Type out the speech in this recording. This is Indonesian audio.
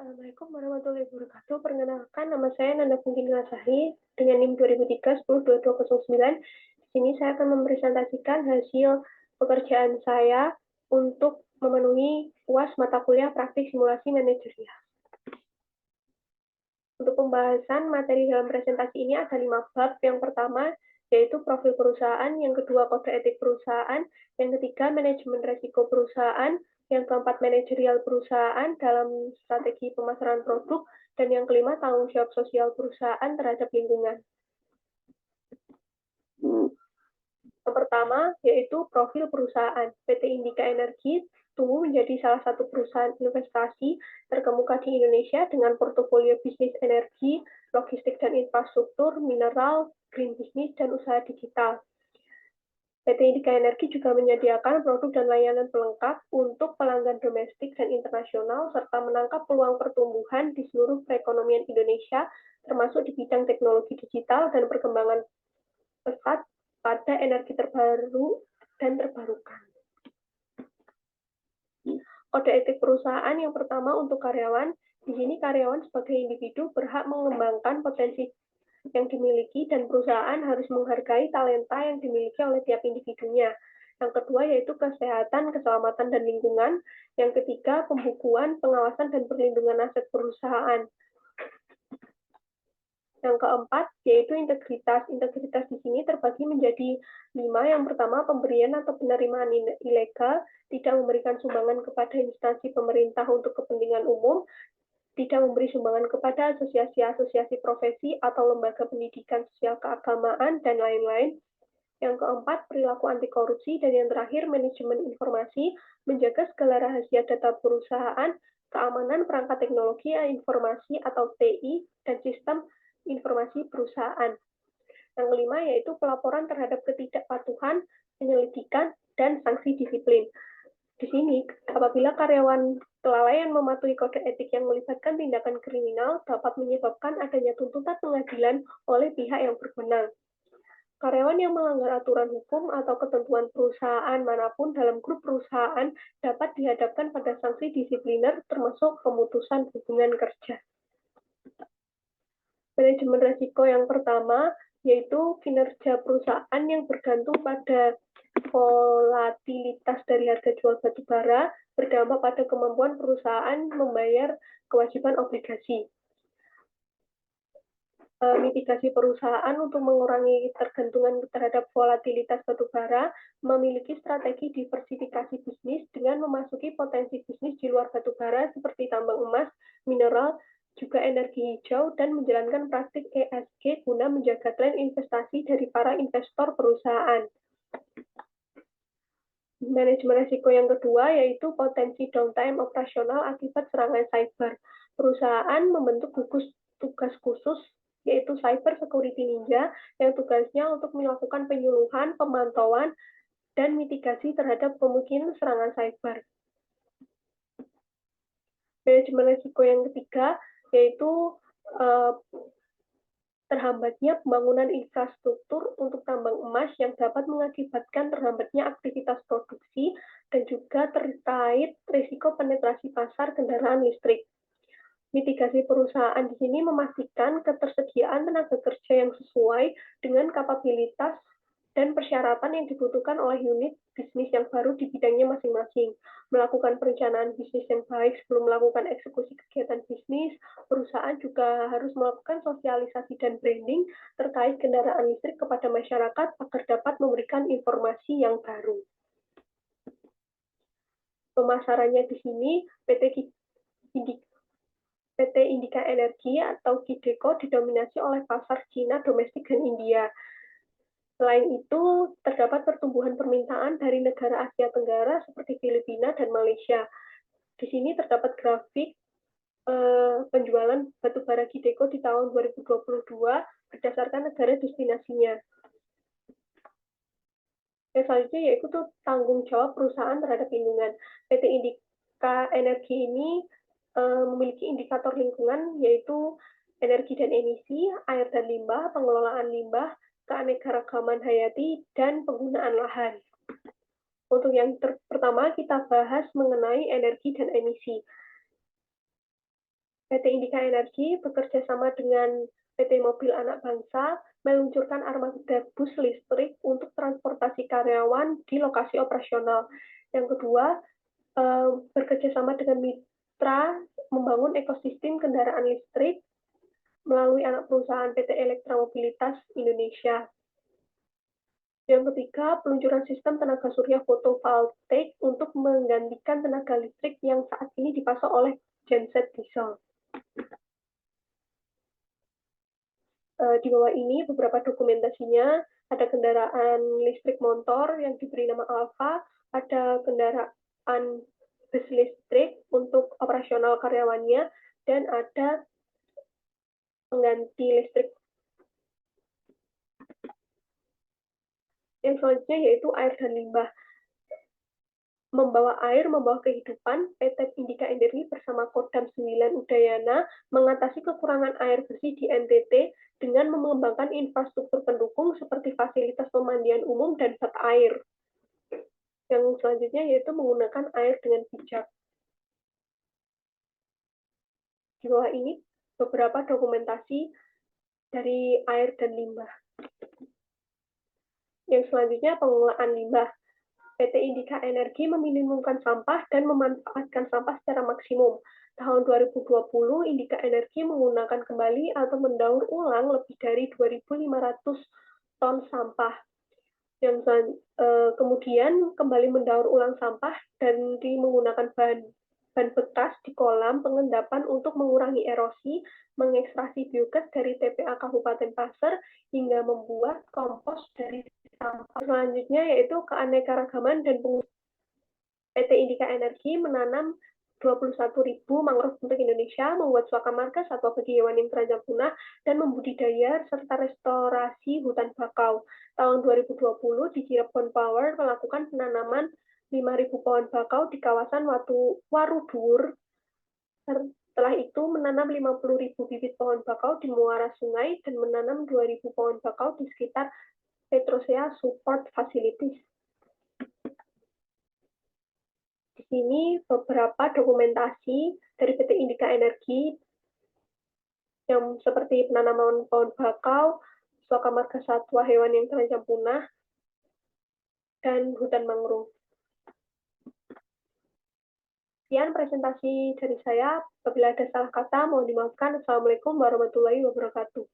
Assalamualaikum warahmatullahi wabarakatuh. Perkenalkan, nama saya Nanda Pungki Nilasari dengan NIM 2003-102209. Di sini saya akan mempresentasikan hasil pekerjaan saya untuk memenuhi UAS mata kuliah praktik simulasi manajerial. Untuk pembahasan materi dalam presentasi ini ada 5 bab. Yang pertama, yaitu profil perusahaan, yang kedua kode etik perusahaan, yang ketiga manajemen resiko perusahaan, yang keempat manajerial perusahaan dalam strategi pemasaran produk, dan yang kelima tanggung jawab sosial perusahaan terhadap lingkungan. Yang pertama yaitu profil perusahaan. PT Indika Energi tumbuh menjadi salah satu perusahaan investasi terkemuka di Indonesia dengan portofolio bisnis energi, logistik dan infrastruktur, mineral, green business, dan usaha digital. PT Indika Energi juga menyediakan produk dan layanan pelengkap untuk pelanggan domestik dan internasional, serta menangkap peluang pertumbuhan di seluruh perekonomian Indonesia, termasuk di bidang teknologi digital dan perkembangan pesat pada energi terbaru dan terbarukan. Kode etik perusahaan yang pertama untuk karyawan. Di sini karyawan sebagai individu berhak mengembangkan potensi yang dimiliki dan perusahaan harus menghargai talenta yang dimiliki oleh tiap individunya. Yang kedua yaitu kesehatan, keselamatan, dan lingkungan. Yang ketiga, pembukuan, pengawasan, dan perlindungan aset perusahaan. Yang keempat yaitu integritas. Integritas di sini terbagi menjadi 5. Yang pertama, pemberian atau penerimaan ilegal, tidak memberikan sumbangan kepada instansi pemerintah untuk kepentingan umum, tidak memberi sumbangan kepada asosiasi-asosiasi profesi atau lembaga pendidikan sosial keagamaan, dan lain-lain. Yang keempat, perilaku anti korupsi, dan yang terakhir, manajemen informasi, menjaga segala rahasia data perusahaan, keamanan perangkat teknologi informasi atau TI, dan sistem informasi perusahaan. Yang kelima yaitu pelaporan terhadap ketidakpatuhan, penyelidikan, dan sanksi disiplin. Di sini, apabila karyawan kelalaian mematuhi kode etik yang melibatkan tindakan kriminal, dapat menyebabkan adanya tuntutan pengadilan oleh pihak yang berwenang. Karyawan yang melanggar aturan hukum atau ketentuan perusahaan manapun dalam grup perusahaan dapat dihadapkan pada sanksi disipliner termasuk pemutusan hubungan kerja. Manajemen risiko yang pertama yaitu kinerja perusahaan yang bergantung pada volatilitas dari harga jual batu bara berdampak pada kemampuan perusahaan membayar kewajiban obligasi. Mitigasi perusahaan untuk mengurangi ketergantungan terhadap volatilitas batu bara memiliki strategi diversifikasi bisnis dengan memasuki potensi bisnis di luar batu bara seperti tambang emas, mineral, juga energi hijau, dan menjalankan praktik ESG guna menjaga tren investasi dari para investor perusahaan. Manajemen risiko yang kedua yaitu potensi downtime operasional akibat serangan cyber. Perusahaan membentuk gugus tugas khusus yaitu Cyber Security Ninja yang tugasnya untuk melakukan penyuluhan, pemantauan, dan mitigasi terhadap kemungkinan serangan cyber. Manajemen risiko yang ketiga yaitu terhambatnya pembangunan infrastruktur untuk tambang emas yang dapat mengakibatkan terhambatnya aktivitas produksi dan juga terkait risiko penetrasi pasar kendaraan listrik. Mitigasi perusahaan di sini memastikan ketersediaan tenaga kerja yang sesuai dengan kapabilitas dan persyaratan yang dibutuhkan oleh unit bisnis yang baru di bidangnya masing-masing. Melakukan perencanaan bisnis yang baik sebelum melakukan eksekusi kegiatan bisnis, perusahaan juga harus melakukan sosialisasi dan branding terkait kendaraan listrik kepada masyarakat agar dapat memberikan informasi yang baru. Pemasarannya di sini, PT Indika Energi atau Kideco didominasi oleh pasar Cina, domestik, dan India. Selain itu, terdapat pertumbuhan permintaan dari negara Asia Tenggara seperti Filipina dan Malaysia. Di sini terdapat grafik penjualan batubara Kideco di tahun 2022 berdasarkan negara destinasinya. Yang selanjutnya yaitu tanggung jawab perusahaan terhadap lingkungan. PT Indika Energi ini memiliki indikator lingkungan yaitu energi dan emisi, air dan limbah, pengelolaan limbah, keanekaragaman hayati, dan penggunaan lahan. Untuk yang pertama kita bahas mengenai energi dan emisi. PT Indika Energi bekerja sama dengan PT Mobil Anak Bangsa meluncurkan armada bus listrik untuk transportasi karyawan di lokasi operasional. Yang kedua, bekerja sama dengan mitra membangun ekosistem kendaraan listrik melalui anak perusahaan PT Elektromobilitas Indonesia. Yang ketiga, peluncuran sistem tenaga surya fotovoltaik untuk menggantikan tenaga listrik yang saat ini dipasok oleh genset diesel. Di bawah ini beberapa dokumentasinya, ada kendaraan listrik motor yang diberi nama Alfa, ada kendaraan bus listrik untuk operasional karyawannya, dan ada pengganti listrik. Yang selanjutnya yaitu air dan limbah. Membawa air, membawa kehidupan, PT Indika Energi bersama Kodam 9 Udayana mengatasi kekurangan air bersih di NTT dengan mengembangkan infrastruktur pendukung seperti fasilitas pemandian umum dan zat air. Yang selanjutnya yaitu menggunakan air dengan bijak. Di bawah ini beberapa dokumentasi dari air dan limbah. Yang selanjutnya pengolahan limbah. PT Indika Energi meminimumkan sampah dan memanfaatkan sampah secara maksimum. Tahun 2020, Indika Energi menggunakan kembali atau mendaur ulang lebih dari 2.500 ton sampah. Yang kemudian kembali mendaur ulang sampah dan menggunakan bahan bekas di kolam pengendapan untuk mengurangi erosi, mengekstraksi biogas dari TPA Kabupaten Pasir, hingga membuat kompos dari sampah. Selanjutnya yaitu keanekaragaman dan PT Indika Energi menanam 21.000 mangrove untuk Indonesia, membuat suaka marga satwa bagi hewan yang terancam punah, dan membudidaya serta restorasi hutan bakau. Tahun 2020, di Cirebon Power melakukan penanaman 5.000 pohon bakau di kawasan Warudur. Setelah itu menanam 50.000 bibit pohon bakau di muara sungai dan menanam 2.000 pohon bakau di sekitar Petrosea Support Facilities. Di sini beberapa dokumentasi dari PT Indika Energi yang seperti penanaman pohon bakau, suaka marga satwa hewan yang terancam punah, dan hutan mangrove. Sekian presentasi dari saya. Apabila ada salah kata, mohon dimaafkan. Assalamualaikum warahmatullahi wabarakatuh.